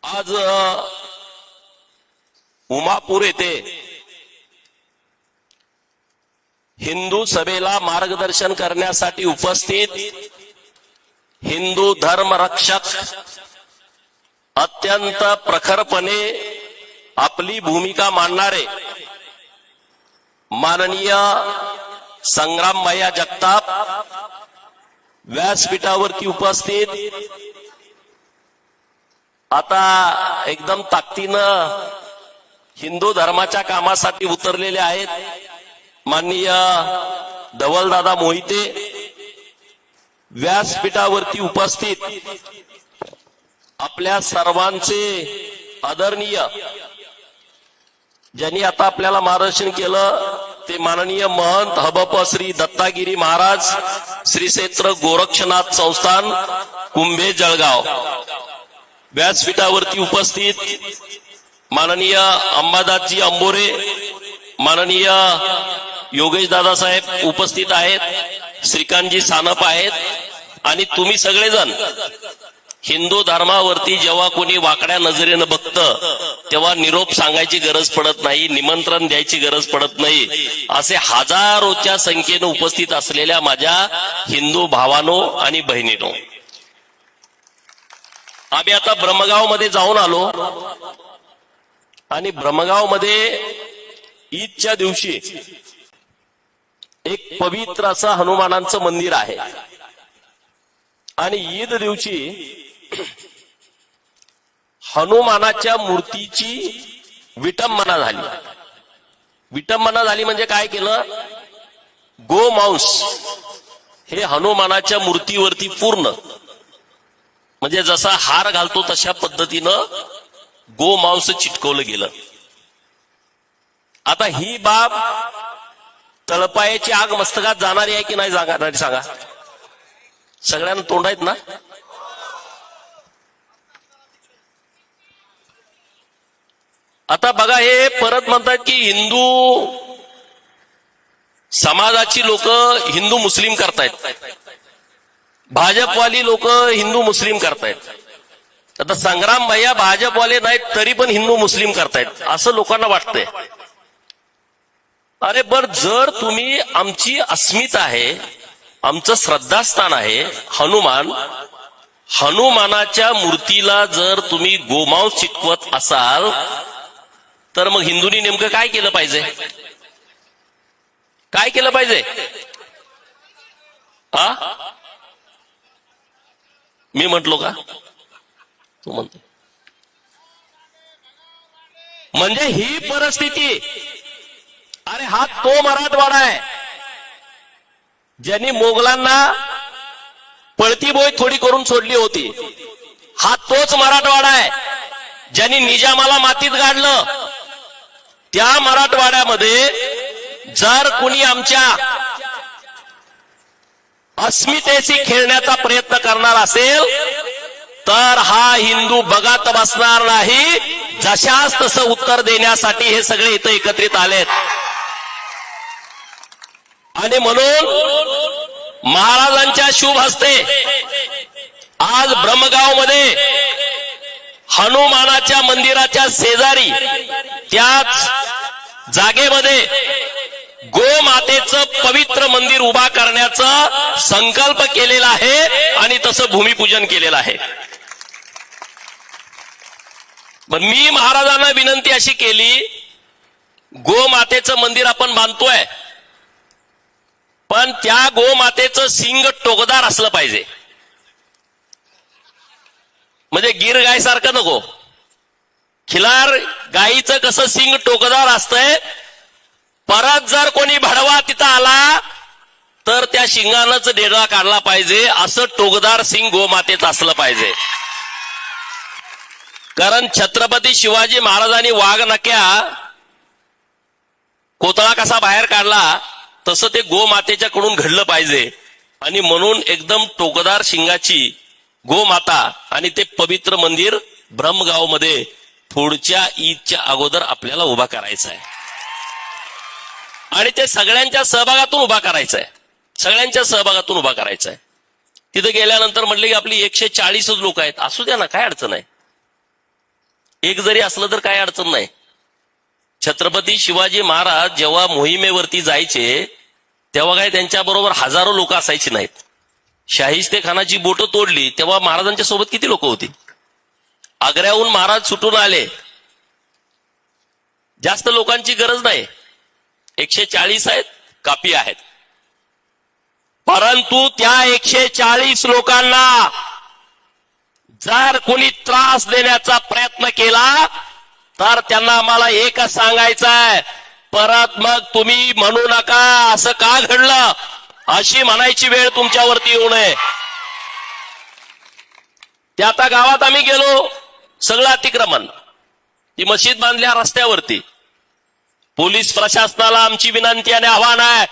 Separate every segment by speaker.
Speaker 1: आज उमापूर येथे हिंदू सभेला मार्गदर्शन करण्यासाठी उपस्थित हिंदू धर्म रक्षक अत्यंत प्रखरपणे आपली भूमिका मांडणारे माननीय संग्राम भैया जगताप व्यासपीठावरती उपस्थित आता एकदम ताकदीनं हिंदू धर्माच्या कामासाठी उतरलेले आहेत माननीय धवलदादा मोहिते व्यासपीठावरती उपस्थित आपल्या सर्वांचे आदरणीय ज्यांनी आता आपल्याला मार्गदर्शन केलं ते माननीय महंत हबप श्री दत्तागिरी महाराज श्री क्षेत्र गोरक्षनाथ संस्थान कुंभे जळगाव व्यासपीठावरती उपस्थित माननीय अंबादासजी अंबोरे माननीय योगेश दादासाहेब उपस्थित आहेत श्रीकांतजी सानप आहेत आणि तुम्ही सगळेजण हिंदू धर्मावरती जेव्हा कोणी वाकड्या नजरेनं बघतं तेव्हा निरोप सांगायची गरज पडत नाही निमंत्रण द्यायची गरज पडत नाही असे हजारोच्या संख्येनं उपस्थित असलेल्या माझ्या हिंदू भावांनो आणि बहिणींनो आम्ही आता ब्रह्मगाव मध्ये जाऊन आलो आणि ब्रह्मगाव मध्ये ईदच्या दिवशी एक पवित्र असं हनुमानांचं मंदिर आहे आणि ईद दिवशी हनुमानाच्या मूर्तीची विटंबना झाली म्हणजे काय केलं गोमांस हे हनुमानाच्या मूर्तीवरती पूर्ण म्हणजे जसा हार घालतो तशा पद्धतीनं गोमांस चिटकवलं गेलं आता ही बाब तळपायाची आग मस्तकात जाणारी आहे की नाही जाणारी सांगा सगळ्यांना तोंड आहेत ना आता बघा हे परत म्हणतात की हिंदू समाजाची लोक हिंदू मुस्लिम करतायत भाजपवाली लोक हिंदू मुस्लिम करतायत आता संग्राम भैया भाजपवाले नाहीत तरी पण हिंदू मुस्लिम करतायत असं लोकांना वाटतंय अरे बर जर तुम्ही आमची अस्मिता आहे आमचं श्रद्धास्थान आहे हनुमानाच्या मूर्तीला जर तुम्ही गोमांस चिटकवत असाल तर मग हिंदूंनी नेमकं काय केलं पाहिजे हा मी म्हटलो का तू म्हणतो म्हणजे ही परिस्थिती अरे हा तो मराठवाडा आहे ज्यांनी मोगलांना पळती बोय थोडी करून सोडली होती हा तोच मराठवाडा आहे ज्यांनी निजामाला मातीत गाडलं त्या मराठवाड्यामध्ये जर कुणी आमच्या अस्मितेशी खेळण्याचा प्रयत्न करणार असेल तर हा हिंदू बघत बसणार नाही जशास तसं उत्तर देण्यासाठी हे सगळे इथं एकत्रित आलेत आणि म्हणून महाराजांच्या शुभ हस्ते आज ब्रह्मगाव मध्ये हनुमानाच्या मंदिराच्या शेजारी त्याच जागेमध्ये गोमातेचं पवित्र मंदिर उभा करण्याचा संकल्प केलेला आहे आणि तसं भूमिपूजन केलेलं आहे मी महाराजांना विनंती अशी केली गोमातेचं मंदिर आपण बांधतोय पण त्या गोमातेचं सिंग टोकदार असलं पाहिजे म्हणजे गिर गाय सारखं नको खिलार गायीचं कसं सिंग टोकदार असतंय परत जर कोणी भडवा तिथं आला तर त्या शिंगानंच डेडा काढला पाहिजे असं टोकदार सिंग गोमातेचं असलं पाहिजे कारण छत्रपती शिवाजी महाराजांनी वाघ नक्या कोतळा कसा बाहेर काढला तसं ते गोमातेच्या कडून घडलं पाहिजे आणि म्हणून एकदम टोकदार शिंगाची गोमाता आणि ते पवित्र मंदिर ब्रह्मगाव मध्ये पुढच्या ईदच्या अगोदर आपल्याला उभा करायचं आहे आणि ते सगळ्यांच्या सहभागातून उभा करायचं आहे तिथे गेल्यानंतर म्हटलं की आपली 140 लोक आहेत असू द्या ना काय अडचण आहे एक जरी असलं तर काही अडचण नाही. छत्रपती शिवाजी महाराज जेव्हा मोहिमेवरती जायचे तेव्हा काय त्यांच्याबरोबर हजारो लोक असायची नाहीत. शाहिस्तेखानाची बोटं तोडली तेव्हा महाराजांच्या सोबत किती लोक होती. आग्र्याहून महाराज सुटून आले, जास्त लोकांची गरज नाही, 140 आहेत, कापी आहेत. परंतु त्या 140 लोकांना जर कोणी त्रास देण्याचा प्रयत्न केला तर त्यांना आम्हाला एकच सांगायचं आहे, परत मग तुम्ही म्हणू नका असं का घडलं, अशी म्हणायची वेळ तुमच्यावरती येऊ नये. ते आता गावात आम्ही गेलो, सगळं अतिक्रमण, ती मशीद बांधल्या रस्त्यावरती. पोलीस प्रशासनाला आमची विनंती आणि आव्हान आहे,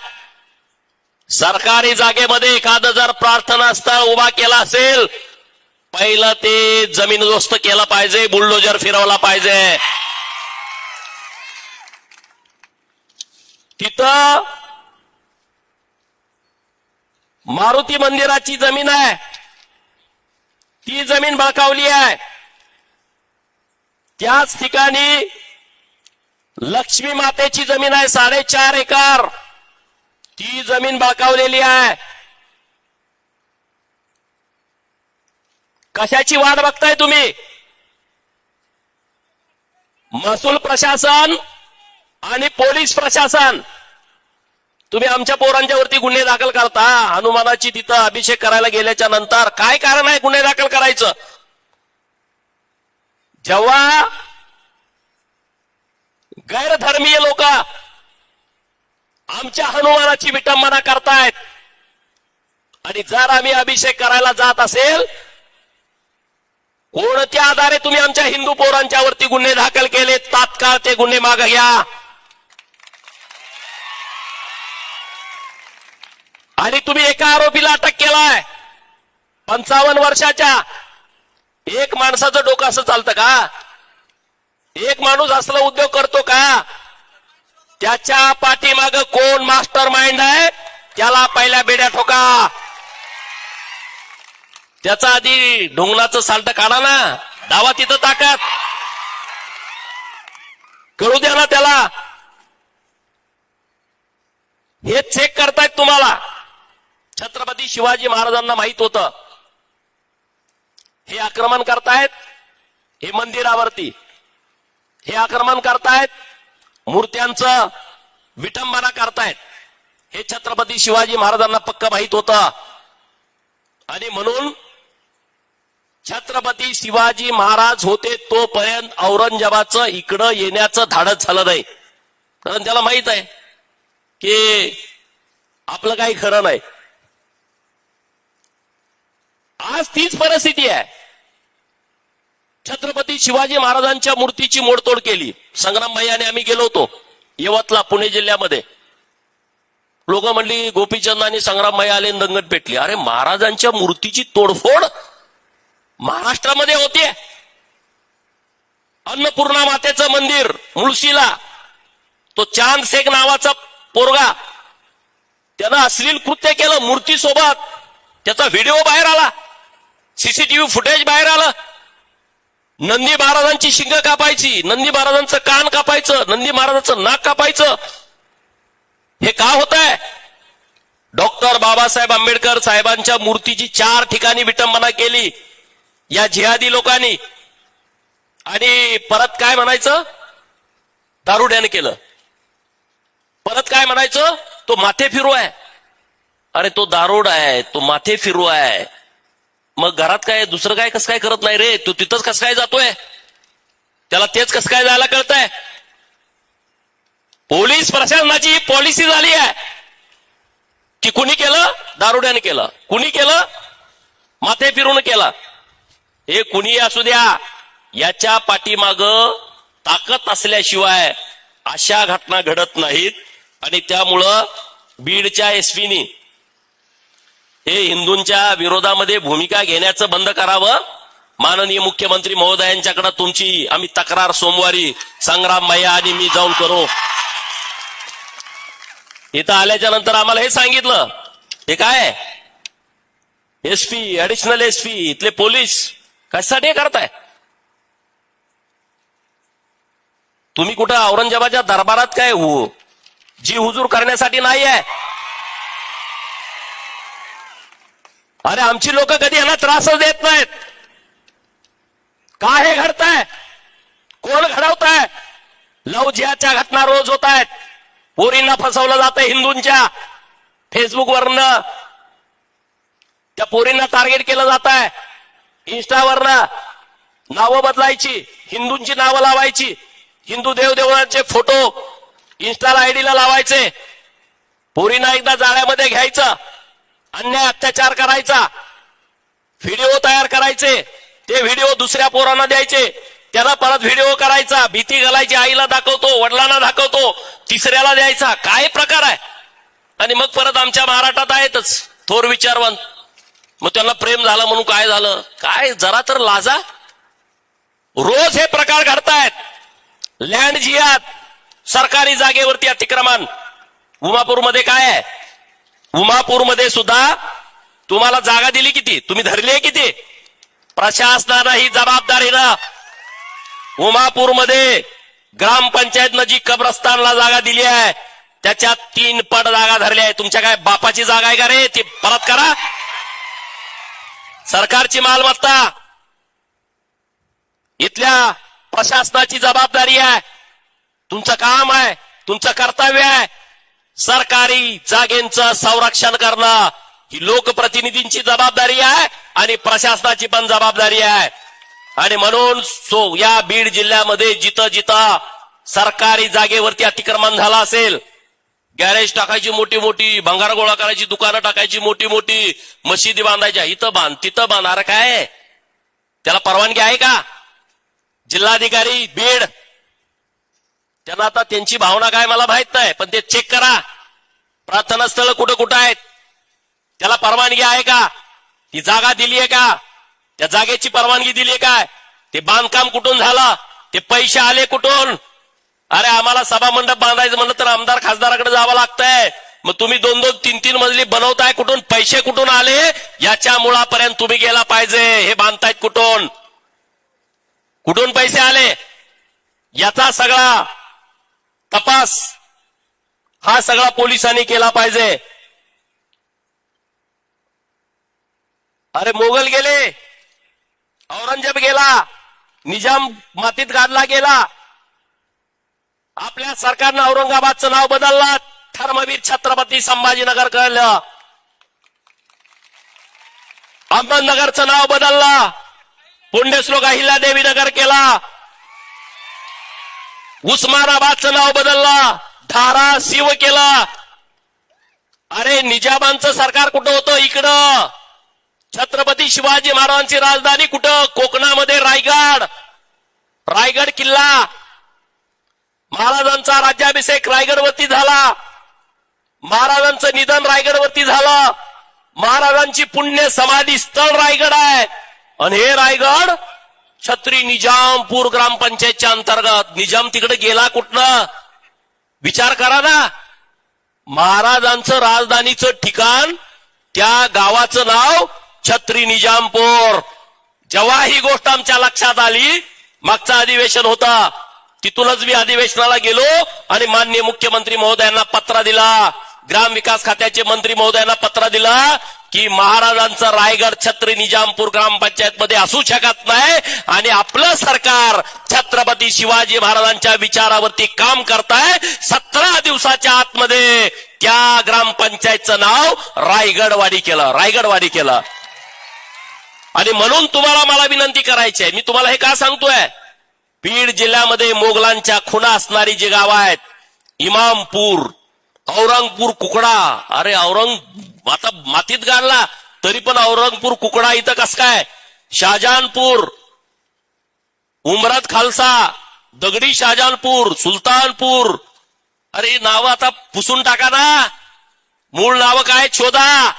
Speaker 1: सरकारी जागेमध्ये एखादं जर प्रार्थना स्थळ उभा केला असेल, पहिलं ते जमीनदोस्त केलं पाहिजे, बुलडोजर फिरवला पाहिजे. तिथं मारुती मंदिराची जमीन आहे, ती जमीन बळकावली आहे. त्याच ठिकाणी लक्ष्मी मातेची जमीन आहे 4.5 एकर, ती जमीन बळकावलेली आहे. कशाची वाट बघताय तुम्ही? महसूल प्रशासन आणि पोलीस प्रशासन, तुम्ही आमच्या पोरांच्या वरती गुन्हे दाखल करता. हनुमानाची तिथं अभिषेक करायला गेल्याच्या नंतर काय कारण आहे गुन्हे दाखल करायचं? जेव्हा गैरधर्मीय लोक आमच्या हनुमानाची विटंबना करतायत आणि जर आम्ही अभिषेक करायला जात असेल, कोणत्या आधारे तुम्ही आमच्या हिंदू पोरांच्या वरती गुन्हे दाखल केले? तात्काळ ते गुन्हे मागे घ्या. आणि तुम्ही एका आरोपीला अटक केलाय 55 वर्षाच्या. एक माणसाचं डोकं असं चालतं का? एक माणूस असला उद्योग करतो का? त्याच्या पाठीमागं कोण मास्टर माइंड आहे त्याला पहिल्या बेड्या ठोका. त्याचा आधी ढोंगणाचं साल्ट काढा ना, दावा तिथं ताकद कळू द्या ना त्याला. हे चेक करतायत तुम्हाला. छत्रपती शिवाजी महाराजांना माहित होतं हे आक्रमण करतायत, हे मंदिरावरती हे आक्रमण करतायत, मूर्त्यांचं विटंबना करतायत, हे छत्रपती शिवाजी महाराजांना पक्क माहित होतं. आणि म्हणून छत्रपती शिवाजी महाराज होते तोपर्यंत औरंगजेबाचं इकडं येण्याचं धाडस झालं नाही. कारण त्याला माहित आहे की आपलं काही खरं नाही. आज तीच परिस्थिती आहे. छत्रपती शिवाजी महाराजांच्या मूर्तीची मोडतोड केली. संग्राम भैयाने आम्ही गेलो होतो यवतला, पुणे जिल्ह्यामध्ये. लोक म्हणली गोपीचंद आणि संग्राम भैया आले, दंगत पेटली. अरे महाराजांच्या मूर्तीची तोडफोड महाराष्ट्रामध्ये होते. अन्नपूर्णा मातेचं मंदिर मुळशीला, तो चांद शेख नावाचा पोरगा, त्यानं अश्लील कृत्य केलं मूर्तीसोबत. त्याचा व्हिडिओ बाहेर आला, सीसीटीव्ही फुटेज बाहेर आलं. नंदी महाराजांची शिंग कापायची, नंदी महाराजांचं कान कापायचं, नंदी महाराजांचं नाक कापायचं. हे का होत आहे? डॉक्टर बाबासाहेब आंबेडकर साहेबांच्या मूर्तीची 4 ठिकाणी विटंबना केली या जिहादी लोकांनी. आणि परत काय म्हणायचं? दारुड्याने केलं. परत काय म्हणायचं? तो माथे फिरू आहे. अरे तो दारोड आहे, तो माथे फिरू आहे. मग घरात काय दुसरं काय कसं काय करत नाही रे? तो तिथंच कसं काय जातोय? त्याला तेच कसं काय जायला कळतंय? पोलीस प्रशासनाची ही पॉलिसी झाली आहे की कुणी केलं? दारुड्याने केलं. कुणी केलं? माथे फिरून केलं. हे कुणी असू द्या, याच्या पाठीमाग ताकद असल्याशिवाय अशा घटना घडत नाहीत. आणि त्यामुळं बीडच्या एसपीनी हे हिंदूंच्या विरोधामध्ये भूमिका घेण्याचं बंद करावं. माननीय मुख्यमंत्री महोदयांच्याकडे तुमची आम्ही तक्रार सोमवारी संग्राम भैया आणि मी जाऊन करू. इथं आल्याच्या नंतर आम्हाला हे सांगितलं, हे काय एसपी, ऍडिशनल एसपी, इथले पोलीस कशासाठी करताय? तुम्ही कुठं औरंगजेबाच्या दरबारात काय जी हुजूर करण्यासाठी नाही आहे. अरे आमची लोक कधी यांना त्रासच देत नाहीत. का हे घडतंय? कोण घडवताय? लव जिहादच्या घटना रोज होत आहेत. पोरींना फसवलं जातंय हिंदूंच्या फेसबुकवरनं. त्या पोरींना टार्गेट केलं जात आहे. इन्स्टावरनं नावं बदलायची, हिंदूंची नावं लावायची, हिंदू देवदेवळांचे फोटो इन्स्टाला आयडीला लावायचे, पोरींना एकदा जाळ्यामध्ये घ्यायचं, अन्याय अत्याचार करायचा, व्हिडिओ तयार करायचे, ते व्हिडिओ दुसऱ्या पोरांना द्यायचे, त्याला परत व्हिडिओ करायचा, भीती घालायची, आईला दाखवतो, वडिलांना दाखवतो, तिसऱ्याला द्यायचा. काय प्रकार आहे? आणि मग परत आमच्या महाराष्ट्रात आहेतच थोर विचारवंत. मग त्यांना प्रेम झालं म्हणून काय झालं? काय जरा तर लाजा. रोज हे प्रकार घडतायत. लँड जिहाद, सरकारी जागेवरती अतिक्रमण. उमापूरमध्ये काय आहे? उमापूरमध्ये सुद्धा तुम्हाला जागा दिली किती? तुम्ही धरली आहे किती? प्रशासनानं ही जबाबदारीनं उमापूरमध्ये ग्रामपंचायतनं जी कब्रस्तानला जागा दिली आहे त्याच्यात 3 पट जागा धरल्या आहे. तुमच्या काय बापाची जागा आहे का रे? ती परत करा. सरकारची मालमत्ता, इथल्या प्रशासनाची जबाबदारी आहे. तुमचं काम आहे, तुमचं कर्तव्य आहे. सरकारी जागेंचं संरक्षण करणं ही लोकप्रतिनिधींची जबाबदारी आहे आणि प्रशासनाची पण जबाबदारी आहे. आणि म्हणून या बीड जिल्ह्यामध्ये जिथं जिथं सरकारी जागेवरती अतिक्रमण झालं असेल, गॅरेज टाकायची मोठी मोठी, भंगार गोळा करायची दुकानं टाकायची मोठी मोठी, मशिदी बांधायच्या, इथं बांध तिथं बांध. अरे काय त्याला परवानगी आहे का? जिल्हाधिकारी बीड, त्यांना आता त्यांची भावना काय मला माहित नाही, पण ते चेक करा. प्रार्थना स्थळ कुठं कुठं आहेत, त्याला परवानगी आहे का? ती जागा दिली आहे का? त्या जागेची परवानगी दिली आहे काय? ते बांधकाम कुठून झालं? ते पैसे आले कुठून? अरे आम्हाला सभा मंडप बांधायचं म्हणलं तर आमदार खासदाराकडे जावं लागतंय. मग तुम्ही 2-2, 3-3 मजली बनवताय कुठून? पैसे कुठून आले? याच्या मुळापर्यंत तुम्ही गेला पाहिजे. हे बांधतायत कुठून? कुठून पैसे आले? याचा सगळा तपास हा सगळा पोलिसांनी केला पाहिजे. अरे मोगल गेले, औरंगजेब गेला, निजाम मातीत गाडला गेला. आपल्या सरकारनं औरंगाबादचं नाव बदललं, धर्मवीर छत्रपती संभाजीनगर केलं. अहमदनगरचं नाव बदललं, पुण्यश्लोक अहिल्यादेवी नगर केला. उस्मानाबादचं नाव बदललं, धाराशिव केलं. अरे निजामांचं सरकार कुठं होतं? इकडं. छत्रपती शिवाजी महाराजांची राजधानी कुठं? कोकणामध्ये रायगड. रायगड किल्ला. महाराजांचा राज्याभिषेक रायगडवरती झाला. महाराजांचं निधन रायगडवरती झालं. महाराजांची पुण्य समाधी स्थळ रायगड आहे. आणि हे रायगड छत्री निजामपूर ग्रामपंचायतच्या अंतर्गत. निजाम तिकडे गेला कुठनं? विचार करा ना. महाराजांचं राजधानीचं ठिकाण, त्या गावाचं नाव छत्री निजामपूर. जेव्हा ही गोष्ट आमच्या लक्षात आली, मागचं अधिवेशन होता, तिथूनच मी अधिवेशनाला गेलो आणि माननीय मुख्यमंत्री महोदयांना पत्र दिला, ग्रामविकास खात्याचे मंत्री महोदयांना पत्र दिला की महाराजांचं रायगड छत्री निजामपूर ग्रामपंचायत मध्ये असू शकत नाही आणि आपलं सरकार छत्रपती शिवाजी महाराजांच्या विचारावरती काम करताय. 17 दिवसाच्या आतमध्ये त्या ग्रामपंचायतचं नाव रायगडवाडी केलं. रायगडवाडी केलं. आणि म्हणून तुम्हाला मला विनंती करायची आहे. मी तुम्हाला हे का सांगतोय? बीड जिल्ह्यामध्ये मोगलांच्या खुणा असणारी जी गावं आहेत, इमामपूर, औरंगपूर, कुकडा. अरे आता मातीत गाडला तरी पण औरंगपूर, कुकडा इथं कसं काय? शाहजहानपूर, उमरत खालसा, दगडी शाहजहानपूर, सुलतानपूर. अरे नावं आता पुसून टाका ना. मूळ नावं काय शोधा.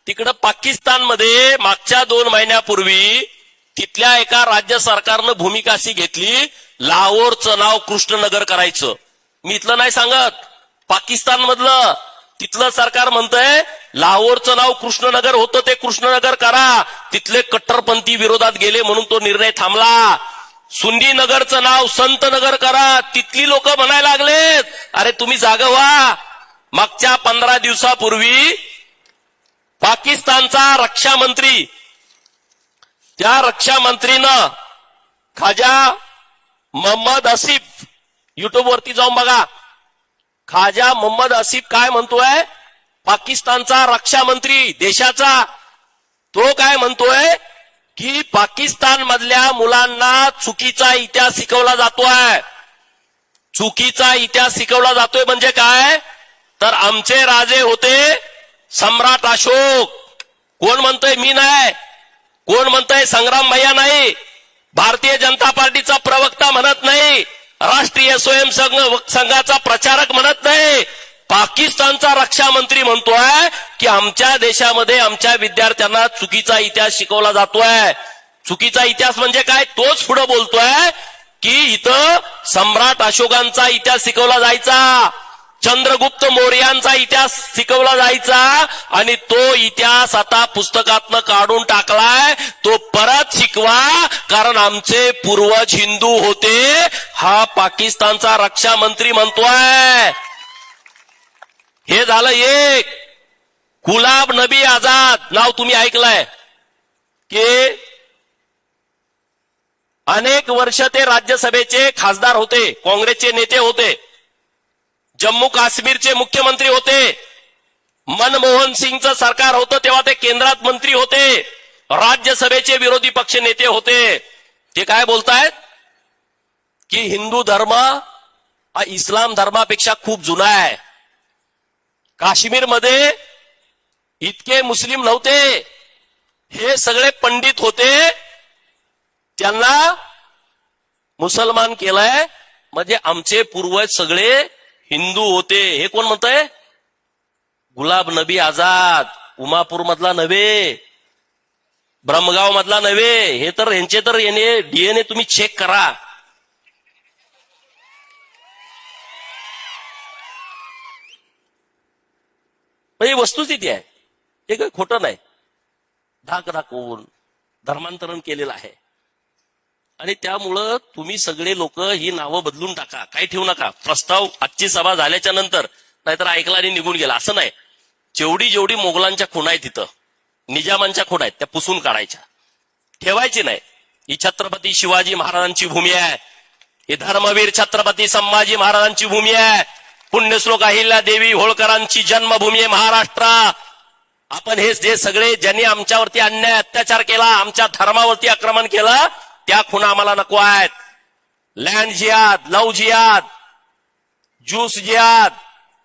Speaker 1: तिकडं पाकिस्तानमध्ये मागच्या 2 महिन्यापूर्वी तिथल्या एका राज्य सरकारनं भूमिका अशी घेतली, लाहोरचं नाव कृष्णनगर करायचं. मी इथलं नाही सांगत, पाकिस्तान मधलं. तिथलं सरकार म्हणतंय लाहोरचं नाव कृष्णनगर होतं, ते कृष्णनगर करा. तिथले कट्टरपंथी विरोधात गेले म्हणून तो निर्णय थांबला. सुंदी नगरचं नाव संत नगर करा. तिथली लोक म्हणायला लागलेत, अरे तुम्ही जागा व्हा. मागच्या 15 दिवसापूर्वी पाकिस्तानचा रक्षा मंत्री, त्या रक्षा मंत्रीनं खाजा मोहम्मद आसिफ, युट्यूब वरती जाऊन बघा, खाजा मोहम्मद आसिफ काय म्हणतोय, पाकिस्तानचा रक्षा मंत्री देशाचा, तो काय म्हणतोय की पाकिस्तान मधल्या मुलांना चुकीचा इतिहास शिकवला जातोय. चुकीचा इतिहास शिकवला जातोय म्हणजे काय, तर आमचे राजे होते सम्राट अशोक. कोण म्हणतोय, मी नाही. कोण म्हणतोय, संग्राम भैया नाही. भारतीय जनता पार्टीचा प्रवक्ता म्हणत नाही. राष्ट्रीय स्वयंसंघाचा प्रचारक म्हणत नाही. पाकिस्तानचा रक्षा मंत्री म्हणतोय की आमच्या देशामध्ये आमच्या विद्यार्थ्यांना चुकीचा इतिहास शिकवला जातोय. चुकीचा इतिहास म्हणजे काय, तोच पुढे बोलतोय की इथं सम्राट अशोकांचा इतिहास शिकवला जायचा, चंद्रगुप्त मौर्यांचा इतिहास शिकवला जायचा, आणि तो इतिहास आता पुस्तकातनं काढून टाकलाय. तो परत शिकवा, कारण आमचे पूर्वज हिंदू होते, हा पाकिस्तानचा रक्षा मंत्री म्हणतोय. हे झालं एक. गुलाब नबी आझाद नाव तुम्ही ऐकलंय की अनेक वर्ष ते राज्यसभेचे खासदार होते, काँग्रेसचे नेते होते, जम्मू काश्मीरचे मुख्यमंत्री होते, मनमोहन सिंगचं सरकार होतं तेव्हा ते केंद्रात मंत्री होते, राज्यसभेचे विरोधी पक्ष नेते होते. ते काय बोलतायत की हिंदू धर्म हा इस्लाम धर्मापेक्षा खूप जुना आहे. काश्मीरमध्ये इतके मुस्लिम नव्हते, हे सगळे पंडित होते, त्यांना मुसलमान केलंय, म्हणजे आमचे पूर्वज सगळे हिंदू होते. हे कोण म्हणतंय, गुलाब नबी आझाद. उमापूर मधला नव्हे, ब्रह्मगाव मधला नव्हे, हे तर यांचे तर येणे डीएनए तुम्ही चेक करा. ही वस्तुस्थिती आहे, हे काही खोटं नाही. धाक दाखवून धर्मांतरण केलेलं आहे, आणि त्यामुळं तुम्ही सगळे लोक ही नावं बदलून टाका, काही ठेवू नका. प्रस्ताव आजची सभा झाल्याच्या नंतर, नाहीतर ऐकला आणि निघून गेला असं नाही. जेवढी जेवढी मोगलांच्या खुणा आहेत तिथं, निजामांच्या खुणा आहेत, त्या पुसून काढायच्या, ठेवायची नाही. ही छत्रपती शिवाजी महाराजांची भूमी आहे, ही धर्मवीर छत्रपती संभाजी महाराजांची भूमी आहे, पुण्यश्लोक अहिल्या देवी होळकरांची जन्मभूमी आहे महाराष्ट्र. आपण हे जे सगळे ज्यांनी आमच्यावरती अन्याय अत्याचार केला, आमच्या धर्मावरती आक्रमण केलं, त्या खुणा आम्हाला नको आहेत. लँड जिहाद, लव जिहाद, ज्यूस जिहाद,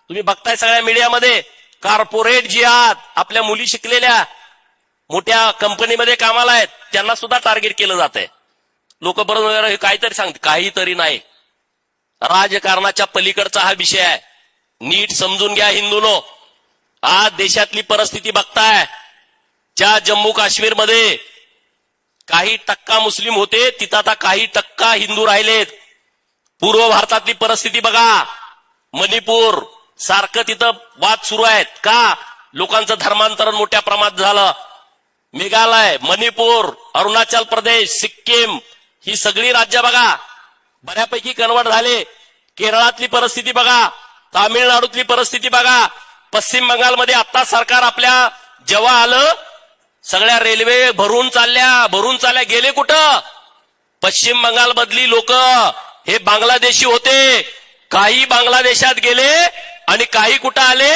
Speaker 1: तुम्ही बघताय सगळ्या मीडियामध्ये. कॉर्पोरेट जिहाद, आपल्या मुली शिकलेल्या मोठ्या कंपनीमध्ये कामाला आहेत, त्यांना सुद्धा टार्गेट केलं जात आहे. लोक बरोबर काहीतरी सांगते, काहीतरी नाही. राजकारणाच्या पलीकडचा हा विषय आहे. नीट समजून घ्या हिंदूनो. आज देशातली परिस्थिती बघताय, ज्या जम्मू काश्मीरमध्ये काही टक्का मुस्लिम होते, तिथं आता काही टक्का हिंदू राहिलेत. पूर्व भारतातली परिस्थिती बघा, मणिपूर सारखं तिथं वाद सुरू आहेत. का? लोकांचं धर्मांतरण मोठ्या प्रमाणात झालं. मेघालय, मणिपूर, अरुणाचल प्रदेश, सिक्कीम, ही सगळी राज्य बघा बऱ्यापैकी कन्वर्ट झाले. केरळातली परिस्थिती बघा, तामिळनाडूतली परिस्थिती बघा, पश्चिम बंगालमध्ये आता सरकार आपल्या जेव्हा आलं, सगळ्या रेल्वे भरून चालल्या गेले कुठं? पश्चिम बंगाल मधली लोक हे बांगलादेशी होते, काही बांगलादेशात गेले, आणि काही कुठं आले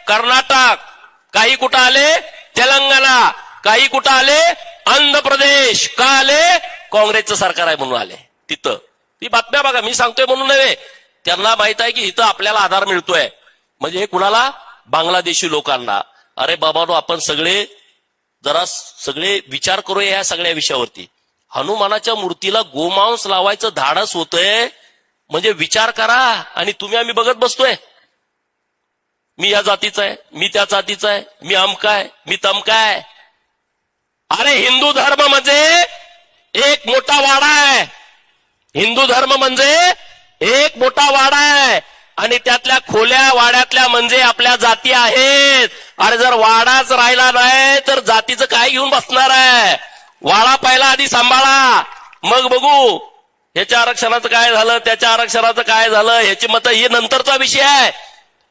Speaker 1: कर्नाटक, काही कुठं आले तेलंगणा, काही कुठं आले आंध्र प्रदेश. का आले? काँग्रेसचं सरकार आहे म्हणून आले. तिथं ती बातम्या बघा, मी सांगतोय म्हणून नव्हे, त्यांना माहित आहे की इथं आपल्याला आधार मिळतोय. म्हणजे हे कुणाला? बांगलादेशी लोकांना. अरे बाबांनो, आपण सगळे जरा सगळे विचार करूया या सगळ्या विषयावरती. हनुमानाच्या मूर्तीला गोमांस लावायचं धाडस होतंय म्हणजे विचार करा. आणि तुम्ही आम्ही बघत बसतोय, मी या जातीचा आहे, मी त्या जातीचा आहे, मी अमकाय, मी तमकाय. अरे हिंदू धर्म म्हणजे एक मोठा वाडा आहे. हिंदू धर्म म्हणजे एक मोठा वाडा आहे, आणि त्यातल्या खोल्या वाड्यातल्या म्हणजे आपल्या जाती आहेत. अरे जर वाडाच राहिला नाही तर जातीचं काय घेऊन बसणार आहे? वाडा पहिला आधी सांभाळा, मग बघू. ह्याच्या आरक्षणाचं काय झालं, त्याच्या आरक्षणाचं काय झालं, ह्याची मतं ही नंतरचा विषय आहे.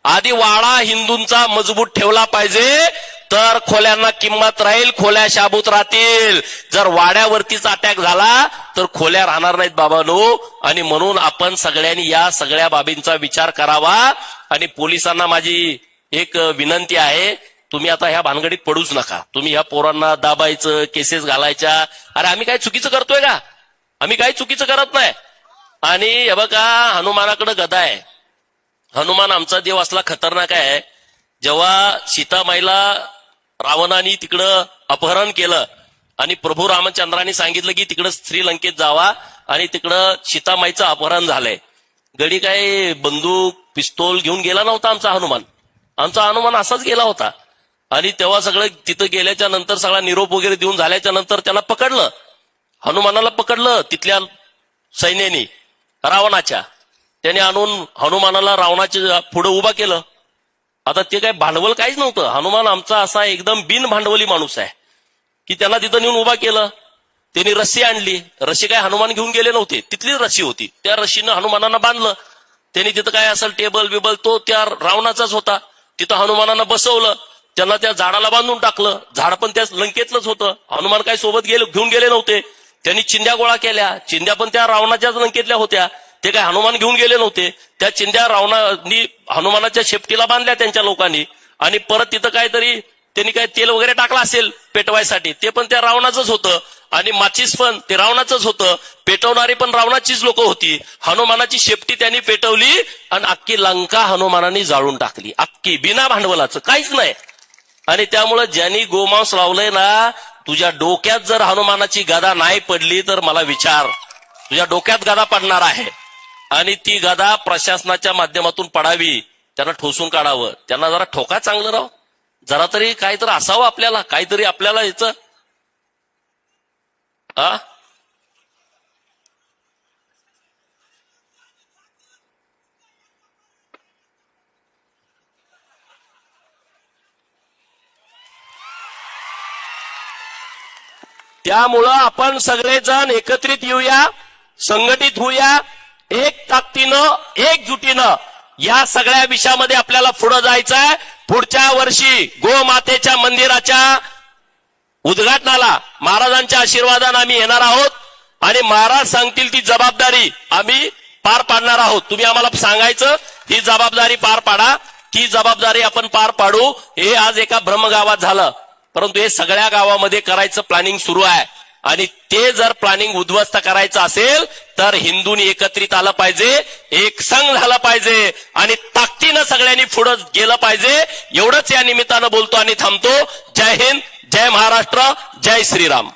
Speaker 1: आधी वाडा हिंदूंचा मजबूत ठेवला पाहिजे, तर खोल्यांना किंमत राहील, खोल्या शाबूत राहतील. जर वाड्यावरतीच अटॅक झाला तर खोल्या राहणार नाहीत बाबांनो. आणि म्हणून आपण सगळ्यांनी या सगळ्या बाबींचा विचार करावा. आणि पोलिसांना माझी एक विनंती आहे, तुम्ही आता ह्या भानगडीत पडूच नका. तुम्ही ह्या पोरांना दाबायचं, केसेस घालायच्या, अरे आम्ही काय चुकीचं करतोय का? आम्ही काही चुकीचं करत नाही. आणि हे बघा, हनुमानाकडे गदा आहे. हनुमान आमचा देव असला खतरनाक आहे. जेव्हा सीतामाईला रावणाने तिकडं अपहरण केलं आणि प्रभू रामचंद्रांनी सांगितलं की तिकडं श्रीलंकेत जावा आणि तिकडं सीतामाईचं अपहरण झालंय, गडी काय बंदूक पिस्तोल घेऊन गेला नव्हता आमचा हनुमान. आमचा हनुमान असाच गेला होता. आणि तेव्हा सगळं तिथं गेल्याच्या नंतर सगळा निरोप वगैरे देऊन झाल्याच्या नंतर त्याला पकडलं, हनुमानाला पकडलं तिथल्या सैन्याने रावणाच्या. त्याने आणून हनुमानाला रावणाच्या पुढे उभा केलं. आता ते काय भांडवल काहीच नव्हतं. हनुमान आमचा असा एकदम बिन भांडवली माणूस आहे की त्यांना तिथं नेऊन उभा केलं. त्यांनी रस्सी आणली. रस्सी काय हनुमान घेऊन गेले नव्हते, तिथलीच रस्सी होती. त्या रस्सीनं हनुमानांना बांधलं. त्यांनी तिथं काय असेल टेबल बिबल तो त्या रावणाचाच होता. तिथं हनुमानांना बसवलं, त्यांना त्या झाडाला बांधून टाकलं. झाड पण त्या लंकेतलंच होतं. हनुमान काय सोबत घेऊन गेले नव्हते. त्यांनी चिंध्या गोळा केल्या. चिंध्या पण त्या रावणाच्याच लंकेतल्या होत्या. ते काय हनुमान घेऊन गेले नव्हते. त्या चिंध्या रावणानी हनुमानाच्या शेपटीला बांधल्या त्यांच्या लोकांनी. आणि परत तिथं काहीतरी त्यांनी काय तेल वगैरे टाकलं असेल पेटवायसाठी, ते पण त्या रावणाचंच होतं. आणि माचीस पण ते रावणाचंच होतं. पेटवणारी पण रावणाचीच लोक होती. हनुमानाची शेपटी त्यांनी पेटवली आणि अख्खी लंका हनुमानाने जाळून टाकली, अख्खी, बिना भांडवलाचं, काहीच नाही. आणि त्यामुळे ज्यांनी गोमांस लावलंय ना, तुझ्या डोक्यात जर हनुमानाची गदा नाही पडली तर मला विचार, तुझ्या डोक्यात गदा पडणार आहे. आणि ती गदा प्रशासनाच्या माध्यमातून पडावी, त्यांना ठोसून काढावं. त्यांना जरा ठोका चांगलं राव, जरा तरी काहीतरी असावं आपल्याला, काहीतरी आपल्याला याचं त्यामुळं आपण सगळेजण एकत्रित येऊया, संघटित होऊया, एक ताकदीनं, एकजुटीनं या सगळ्या विषयामध्ये आपल्याला पुढे जायचंय. पुढच्या वर्षी गोमातेच्या मंदिराच्या उद्घाटनाला महाराजांच्या आशीर्वादाने आम्ही येणार आहोत आणि महाराज सांगतील ती जबाबदारी आम्ही पार पाडणार आहोत. तुम्ही आम्हाला सांगायचं ही जबाबदारी पार पाडा, ती जबाबदारी आपण पार पाडू. हे आज एका ब्रह्मगावात झालं, परंतु हे सगळ्या गावामध्ये करायचं प्लॅनिंग सुरू आहे. आणि ते जर प्लॅनिंग उद्ध्वस्त करायचं असेल तर हिंदूंनी एकत्रित आलं पाहिजे, एक संघ झाला पाहिजे आणि ताकदीनं सगळ्यांनी पुढे गेलं पाहिजे. एवढंच या निमित्तानं बोलतो आणि थांबतो. जय हिंद, जय महाराष्ट्र, जय श्रीराम.